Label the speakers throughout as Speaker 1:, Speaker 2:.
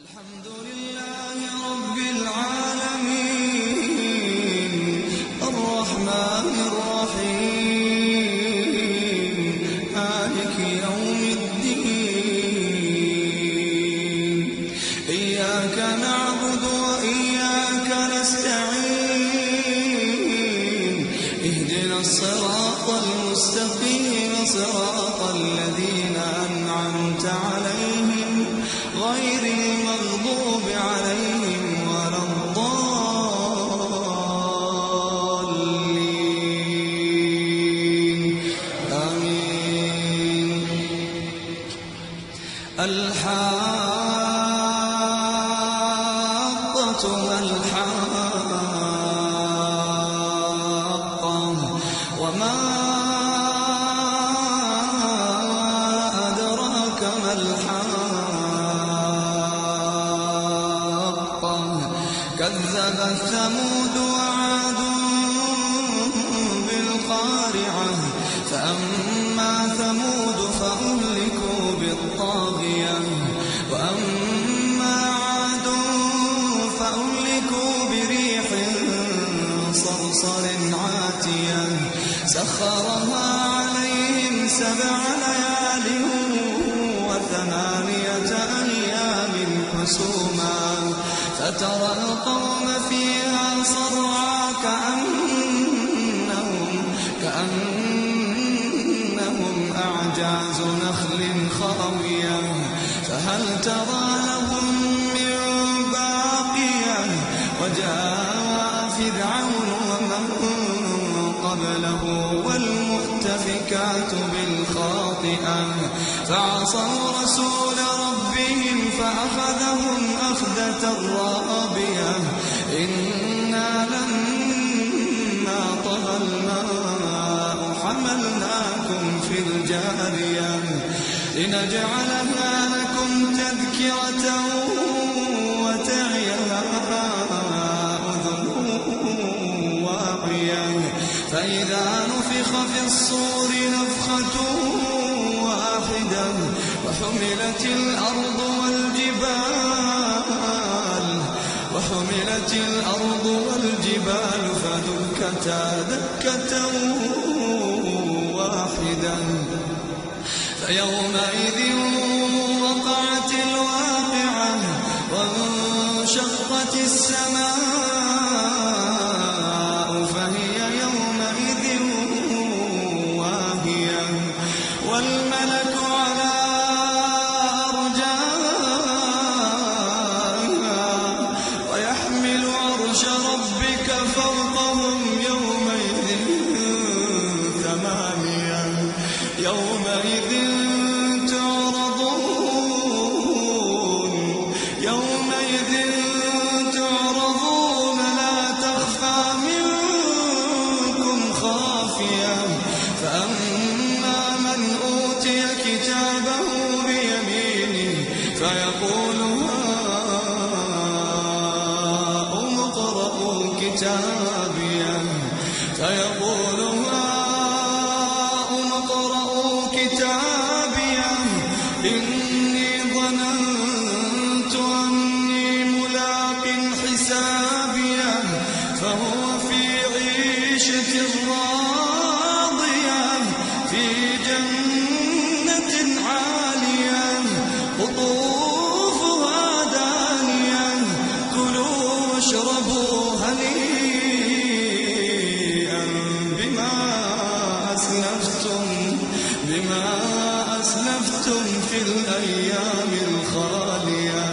Speaker 1: الحمد لله رب العالمين الرحمن الرحيم مالك يوم الدين إياك نعبد وإياك نستعين اهدنا الصراط المستقيم صراط الذين أنعمت عليهم غير المغضوب عليهم ولا الضالين آمين. الحاقة ما الحاقة وما أدراك ما الحاقة كذبت ثمود وعاد بالقارعة فأما ثمود فأهلكوا بالطاغية وأما عاد فأهلكوا بريح صرصر عاتية سخرها عليهم 7 ليال و8 أيام حسوما فترى القوم فيها صرعى كأنهم أعجاز نخل خاوية فهل ترى لهم من باقية وجاء فرعون ومن قبله والمؤتفكات بالخاطئة فعصوا رسول ربهم فأخذهم أخذة رابية إنا لما طغى الماء حملناكم في الجارية لنجعلها لكم تذكرة وتعيها أذن واعية فإذا نفخ في الصور نفخة واحدة وحملت الأرض والجبال فدكتا دكة واحدة فيومئذ وقعت الواقعة وانشقت السماء فهي يومئذ واهية والملك على أرجائها ويحمل عرش ربك فوقهم يومئذ 8 يومئذ تعرضون لا تخفى منكم خافية فأما من أوتي كتابه بيمينه فيقول هاؤم اقرءوا كتابيه إني ظننت أني ملاق حسابيه فهو في عيشة راضية في جنة عالية قطوفها دانية كلوا واشربوا هنيئا بما أسلفتم في الأيام الخالية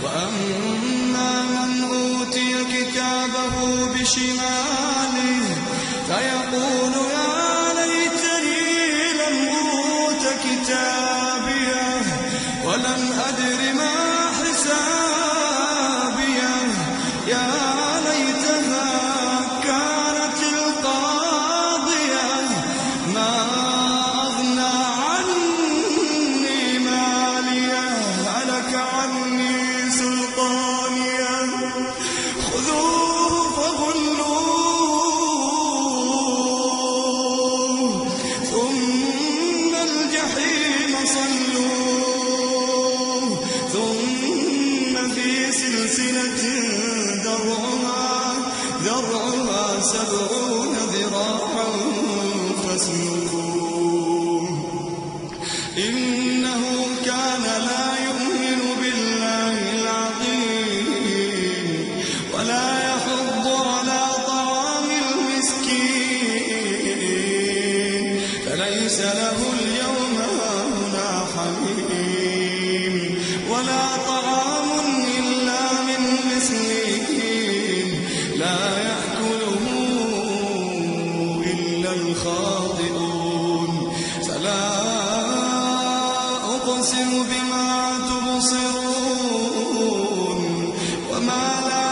Speaker 1: وأما من أوتي كتابه بشماله فيقول يا ليتني لم أوت كتابيه ولم أدر ما حسابيه يا ليتها كانت القاضية ما أغنى عني ماليه هلك عني سلطانيه خذوه فغلوه ثم الجحيم صلوه ثم 70 ذراعا فاسلكوه إنه كان لا يؤمن بالله العظيم ولا يحض على طعام المسكين فليس له اليوم هاهنا حميم ولا طعام إلا من غسلين لا يأكله إلا الخاطئون فلا أقسم بما تبصرون وما لا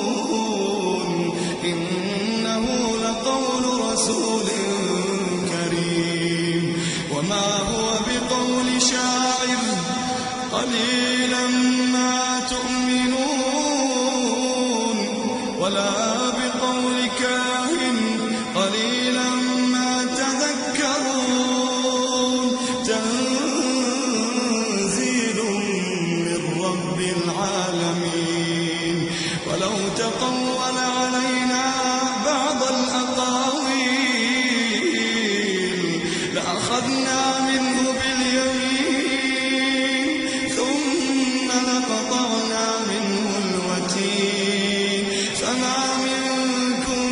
Speaker 1: تبصرون إنه لقول رسول كريم وما هو بقول شاعر قليلا ما تؤمنون ولا بقول كاهن قليلا ما تذكرون تنزيل من رب العالمين ولو تقول علينا بعض الأقاويل لأخذنا منه باليمين ثم لقطعنا منه الوتين فما منكم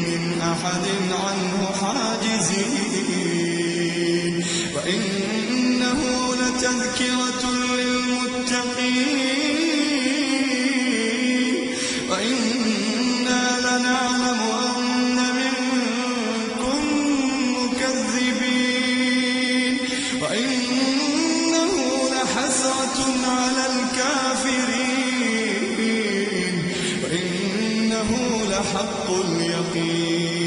Speaker 1: من أحد عنه حاجزين وإنه لتذكرة للمتقين وإنا لنعلم أن منكم مكذبين وإنه لحسرة على الكافرين وإنه لحق اليقين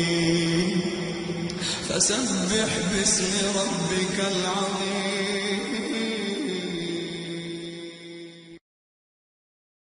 Speaker 1: فسبح باسم ربك العظيم